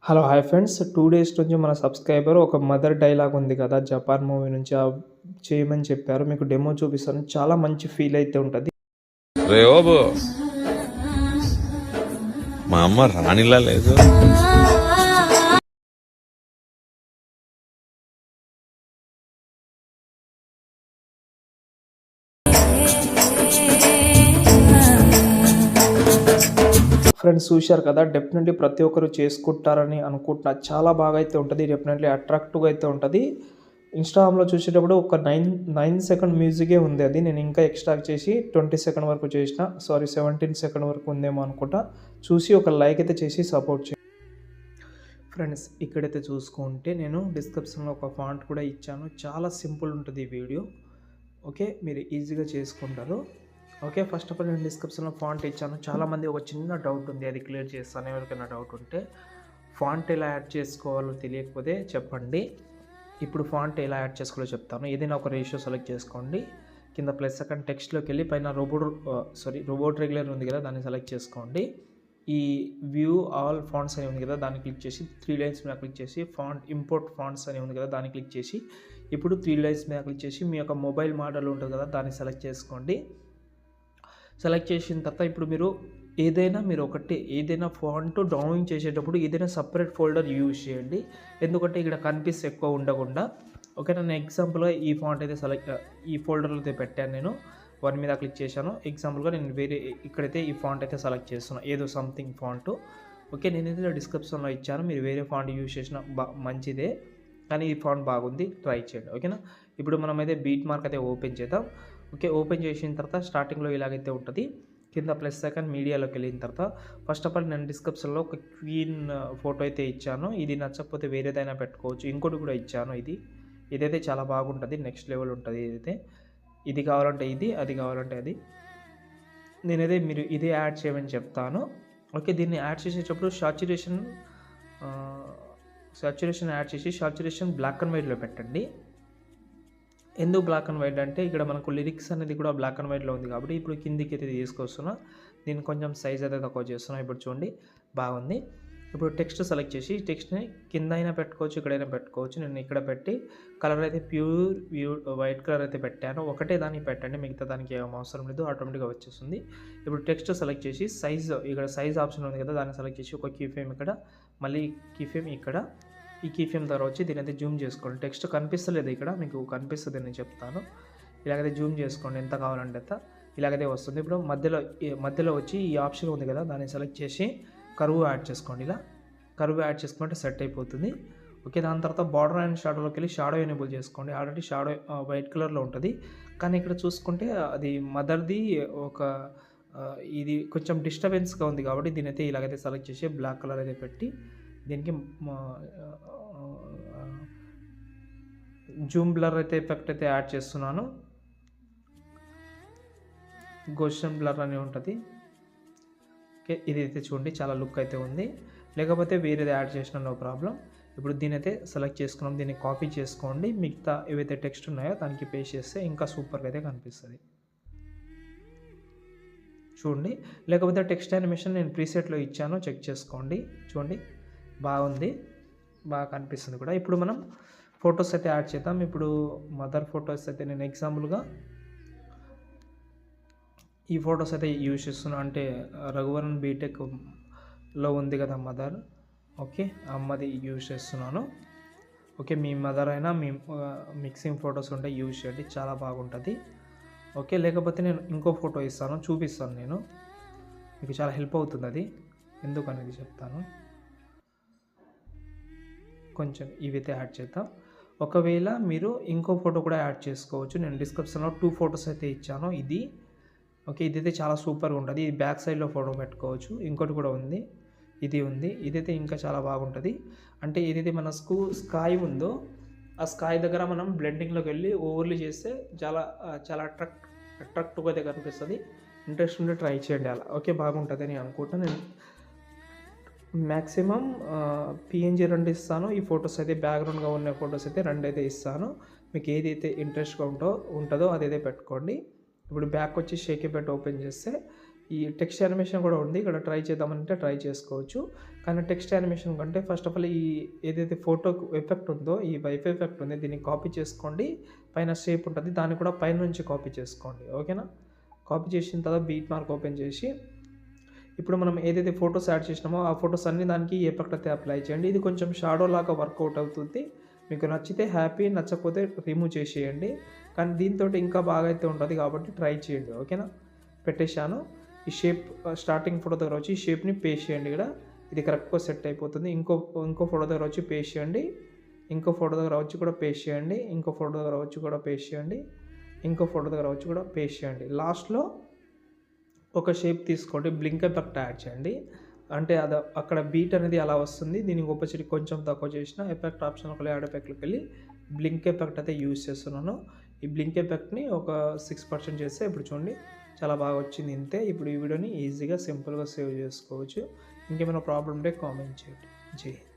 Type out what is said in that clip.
Hello hi friends, 2 days నుంచి మన subscriber ఒక మదర్ డైలాగ్ ఉంది కదా, జపాన్ మూవీ నుంచి చేయమని చెప్పారు. మీకు డెమో చూపిస్తాను. చాలా మంచి ఫీల్ అయితే ఉంటుంది. రే ఓబో, మా అమ్మ రాణిలా లేదు. ఫ్రెండ్స్ చూశారు కదా, డెఫినెట్లీ ప్రతి ఒక్కరు చేసుకుంటారని అనుకుంటున్నా. చాలా బాగా అయితే ఉంటుంది, డెఫినెట్లీ అట్రాక్టివ్గా అయితే ఉంటుంది. ఇన్స్టాగ్రామ్లో చూసేటప్పుడు ఒక 9 సెకండ్ మ్యూజికే ఉంది. అది నేను ఇంకా ఎక్స్ట్రాక్ట్ చేసి 20 సెకండ్ వరకు చేసిన, 17 సెకండ్ వరకు ఉందేమో అనుకుంటా. చూసి ఒక లైక్ అయితే చేసి సపోర్ట్ చేయండి ఫ్రెండ్స్. ఇక్కడైతే చూసుకుంటే నేను డిస్క్రిప్షన్లో ఒక ఫాంట్ కూడా ఇచ్చాను. చాలా సింపుల్ ఉంటుంది ఈ వీడియో. ఓకే, మీరు ఈజీగా చేసుకుంటారు. ఓకే, ఫస్ట్ ఆఫ్ ఆల్ నేను డిస్క్రిప్షన్లో ఫాంట్ ఇచ్చాను. చాలామంది ఒక చిన్న డౌట్ ఉంది, అది క్లియర్ చేస్తాను. ఎవరికైనా డౌట్ ఉంటే ఫాంట్ ఎలా యాడ్ చేసుకోవాలో తెలియకపోతే చెప్పండి. ఇప్పుడు ఫాంట్ ఎలా యాడ్ చేసుకోవాలో చెప్తాను. ఏదైనా ఒక రేషియో సెలెక్ట్ చేసుకోండి. కింద ప్లస్ సెకండ్ టెక్స్ట్లోకి వెళ్ళి పైన రోబోట్ రెగ్యులర్ ఉంది కదా, దాన్ని సెలెక్ట్ చేసుకోండి. ఈ వ్యూ ఆల్ ఫాంట్స్ అని ఉంది కదా, దాన్ని క్లిక్ చేసి 3 లైన్స్ మీద క్లిక్ చేసి ఫాంట్ ఇంపోర్ట్ ఫాంట్స్ అని ఉంది కదా, దాన్ని క్లిక్ చేసి ఇప్పుడు 3 లైన్స్ మీద క్లిక్ చేసి మీ యొక్క మొబైల్ మోడల్ ఉంటుంది కదా, దాన్ని సెలెక్ట్ చేసుకోండి. సెలెక్ట్ చేసిన తర్వాత ఇప్పుడు ఏదైనా ఫాంట్ డౌన్లోడ్ చేసేటప్పుడు ఏదైనా సపరేట్ ఫోల్డర్ యూజ్ చేయండి. ఎందుకంటే ఇక్కడ కనిపిస్తే ఎక్కువ ఉండకుండా. ఓకే, నేను ఎగ్జాంపుల్గా ఈ ఫాంట్ అయితే ఈ ఫోల్డర్లో అయితే పెట్టాను. నేను 1 మీద క్లిక్ చేశాను. ఎగ్జాంపుల్గా నేను ఇక్కడైతే ఈ ఫాంట్ అయితే సెలెక్ట్ చేస్తున్నాను, ఏదో సంథింగ్ ఫాంట్. ఓకే, నేనైతే డిస్క్రిప్షన్లో ఇచ్చాను. మీరు వేరే ఫాంట్ యూజ్ చేసిన మంచిదే, కానీ ఈ ఫాంట్ బాగుంది, ట్రై చేయండి. ఓకేనా, ఇప్పుడు మనమైతే బీట్ మార్క్ అయితే ఓపెన్ చేద్దాం. ఓకే, ఓపెన్ చేసిన తర్వాత స్టార్టింగ్లో ఇలాగైతే ఉంటుంది. కింద ప్లస్ సెకండ్ మీడియాలోకి వెళ్ళిన తర్వాత ఫస్ట్ ఆఫ్ ఆల్ నేను డిస్క్రిప్షన్లో ఒక క్వీన్ ఫోటో అయితే ఇచ్చాను. ఇది నచ్చకపోతే వేరేదైనా పెట్టుకోవచ్చు. ఇంకోటి కూడా ఇచ్చాను. ఇదైతే చాలా బాగుంటుంది, నెక్స్ట్ లెవెల్ ఉంటుంది. ఇది కావాలంటే ఇది, అది కావాలంటే అది. నేనైతే మీరు ఇదే యాడ్ చేయమని చెప్తాను. ఓకే, దీన్ని యాడ్ చేసేటప్పుడు సాచురేషన్ యాడ్ చేసి సాచురేషన్ బ్లాక్ అండ్ వైట్లో పెట్టండి. ఎందుకు బ్లాక్ అండ్ వైట్ అంటే ఇక్కడ మనకు లిరిక్స్ అనేది కూడా బ్లాక్ అండ్ వైట్లో ఉంది కాబట్టి ఇప్పుడు కిందికి అయితే తీసుకొస్తున్నా. దీన్ని కొంచెం సైజ్ అయితే తక్కువ చేస్తున్నా. ఇప్పుడు చూడండి, బాగుంది. ఇప్పుడు టెక్స్ట్ సెలెక్ట్ చేసి టెక్స్ట్ని కింద అయినా పెట్టుకోవచ్చు, ఇక్కడైనా పెట్టుకోవచ్చు. నేను ఇక్కడ పెట్టి కలర్ అయితే ప్యూర్ వైట్ కలర్ అయితే పెట్టాను. ఒకటే దానికి పెట్టండి, మిగతా దానికి ఏం అవసరం లేదు, ఆటోమేటిక్గా వచ్చేస్తుంది. ఇప్పుడు టెక్స్ట్ సెలెక్ట్ చేసి ఇక్కడ సైజ్ ఆప్షన్ ఉంది కదా, దాన్ని సెలెక్ట్ చేసి ఒక కీఫ్రేమ్ ఇక్కడ, మళ్ళీ కీఫ్రేమ్ ఇక్కడ, ఈ కీఫ్రేమ్ ద్వారా వచ్చి దీని అయితే జూమ్ చేసుకోండి. టెక్స్ట్ కనిపిస్తలేదు, ఇక్కడ మీకు కనిపిస్తుంది, నేను చెప్తాను. ఇలాగైతే జూమ్ చేసుకోండి, ఎంత కావాలంటే అంత. ఇలాగైతే వస్తుంది. ఇప్పుడు మధ్యలో వచ్చి ఈ ఆప్షన్ ఉంది కదా, దాన్ని సెలెక్ట్ చేసి కర్వ్ యాడ్ చేసుకోండి. ఇలా కర్వ్ యాడ్ చేసుకుంటే సెట్ అయిపోతుంది. ఓకే, దాని తర్వాత బార్డర్ అండ్ షాడోలోకి వెళ్ళి షాడో ఎనేబుల్ చేసుకోండి. ఆల్రెడీ షాడో వైట్ కలర్లో ఉంటుంది, కానీ ఇక్కడ చూసుకుంటే అది మదర్ది ఇది కొంచెం డిస్టర్బెన్స్గా ఉంది కాబట్టి దీని అయితే ఇలాగైతే సెలెక్ట్ చేసి బ్లాక్ కలర్ అయితే పెట్టి దీనికి జూమ్ బ్లర్ అయితే ఎఫెక్ట్ అయితే యాడ్ చేస్తున్నాను. గోషన్ బ్లర్ అని ఉంటుంది. ఓకే, ఇది అయితే చూడండి, చాలా లుక్ అయితే ఉంది. లేకపోతే వేరేది యాడ్ చేసిన నో ప్రాబ్లం. ఇప్పుడు దీని అయితే సెలెక్ట్ చేసుకున్నాం, దీన్ని కాపీ చేసుకోండి. మిగతా ఏవైతే టెక్స్ట్ ఉన్నాయో దానికి పేస్ట్ చేస్తే ఇంకా సూపర్గా అయితే కనిపిస్తుంది. చూడండి, లేకపోతే టెక్స్ట్ యానిమేషన్ నేను ప్రీసెట్లో ఇచ్చాను, చెక్ చేసుకోండి. చూడండి, బాగుంది, బాగా కనిపిస్తుంది కూడా. ఇప్పుడు మనం ఫొటోస్ అయితే యాడ్ చేద్దాం. ఇప్పుడు మదర్ ఫొటోస్ అయితే నేను ఎగ్జాంపుల్గా ఈ ఫొటోస్ అయితే యూజ్ చేస్తున్నాను. అంటే రఘువరన్ బీటెక్లో ఉంది కదా మదర్, ఓకే, అమ్మది యూజ్ చేస్తున్నాను. ఓకే, మీ మదర్ అయినా మీ మిక్సింగ్ ఫొటోస్ ఉంటే యూజ్ చేయండి, చాలా బాగుంటుంది. ఓకే, లేకపోతే నేను ఇంకో ఫోటో చూపిస్తాను, నేను మీకు చాలా హెల్ప్ అవుతుంది. అది ఎందుకనేది చెప్తాను. కొంచెం ఇవైతే యాడ్ చేద్దాం. ఒకవేళ మీరు ఇంకో ఫోటో కూడా యాడ్ చేసుకోవచ్చు. నేను డిస్క్రిప్షన్లో 2 ఫొటోస్ అయితే ఇచ్చాను. ఓకే, ఇదైతే చాలా సూపర్గా ఉంటుంది. ఇది బ్యాక్ సైడ్లో ఫోటో పెట్టుకోవచ్చు. ఇంకోటి కూడా ఉంది, ఇదైతే ఇంకా చాలా బాగుంటుంది. అంటే ఏదైతే మన స్కై ఉందో ఆ స్కై దగ్గర మనం బ్లెండింగ్లోకి వెళ్ళి ఓవర్లీ చేస్తే చాలా చాలా అట్రాక్టివ్గా అయితే కనిపిస్తుంది. ఇంట్రెస్ట్ ఉంటే ట్రై చేయండి అలా. ఓకే, బాగుంటుంది అని అనుకుంటాను. నేను మ్యాక్సిమం పిఎన్జీ 2 ఇస్తాను. ఈ ఫొటోస్ అయితే బ్యాక్గ్రౌండ్గా ఉన్న ఫొటోస్ అయితే 2 అయితే ఇస్తాను. మీకు ఏదైతే ఇంట్రెస్ట్గా ఉంటుందో అదైతే పెట్టుకోండి. ఇప్పుడు బ్యాక్ వచ్చి షేకే పెట్టి ఓపెన్ చేస్తే ఈ టెక్స్ట్ యానిమేషన్ కూడా ఉంది. ఇక్కడ ట్రై చేద్దామంటే ట్రై చేసుకోవచ్చు. కానీ టెక్స్ట్ యానిమేషన్ కంటే ఫస్ట్ ఆఫ్ ఆల్ ఈ ఏదైతే ఫోటో ఎఫెక్ట్ ఉందో ఈ వైఫై ఎఫెక్ట్ ఉంది, దీన్ని కాపీ చేసుకోండి. పైన షేప్ ఉంటుంది, దాన్ని కూడా పైన నుంచి కాపీ చేసుకోండి. ఓకేనా? కాపీ చేసిన తర్వాత బీట్ మార్క్ ఓపెన్ చేసి ఇప్పుడు మనం ఏదైతే ఫొటోస్ యాడ్ చేసినామో ఆ ఫొటోస్ అన్ని దానికి ఈ ఎఫెక్ట్ అయితే అప్లై చేయండి. ఇది కొంచెం షాడో లాగా వర్కౌట్ అవుతుంది. మీకు నచ్చితే హ్యాపీ, నచ్చకపోతే రిమూవ్ చేసేయండి. కానీ దీంతో ఇంకా బాగా అయితే ఉంటుంది కాబట్టి ట్రై చేయండి. ఓకేనా? పెట్టేశాను. ఈ షేప్ స్టార్టింగ్ ఫోటో దగ్గర వచ్చి ఈ షేప్ని పేస్ట్ చేయండి. ఇక్కడ ఇది కరెక్ట్గా సెట్ అయిపోతుంది. ఇంకో ఫోటో దగ్గర వచ్చి పేస్ట్ చేయండి. ఇంకో ఫోటో దగ్గర వచ్చి కూడా పేస్ట్ చేయండి. ఇంకో ఫోటో దగ్గర వచ్చి కూడా పేస్ట్ చేయండి. ఇంకో ఫోటో దగ్గర వచ్చి కూడా పేస్ట్ చేయండి. లాస్ట్లో ఒక షేప్ తీసుకోండి, బ్లింక్ ఎఫెక్ట్ యాడ్ చేయండి. అంటే అది అక్కడ బీట్ అనేది అలా వస్తుంది. దీనికి ఒపాసిటీ కొంచెం తక్కువ చేసిన ఎఫెక్ట్ ఆప్షన్కి యాడ్ ఎఫెక్ట్కి వెళ్ళి బ్లింక్ ఎఫెక్ట్ అయితే యూజ్ చేస్తున్నాను. ఈ బ్లింక్ ఎఫెక్ట్ని ఒక 6% చేస్తే ఇప్పుడు చూడండి చాలా బాగా వచ్చింది. ఇంతే. ఇప్పుడు ఈ వీడియోని ఈజీగా సింపుల్గా సేవ్ చేసుకోవచ్చు. ఇంకేమైనా ప్రాబ్లం ఉంటే కామెంట్ చేయండి. జై హింద్.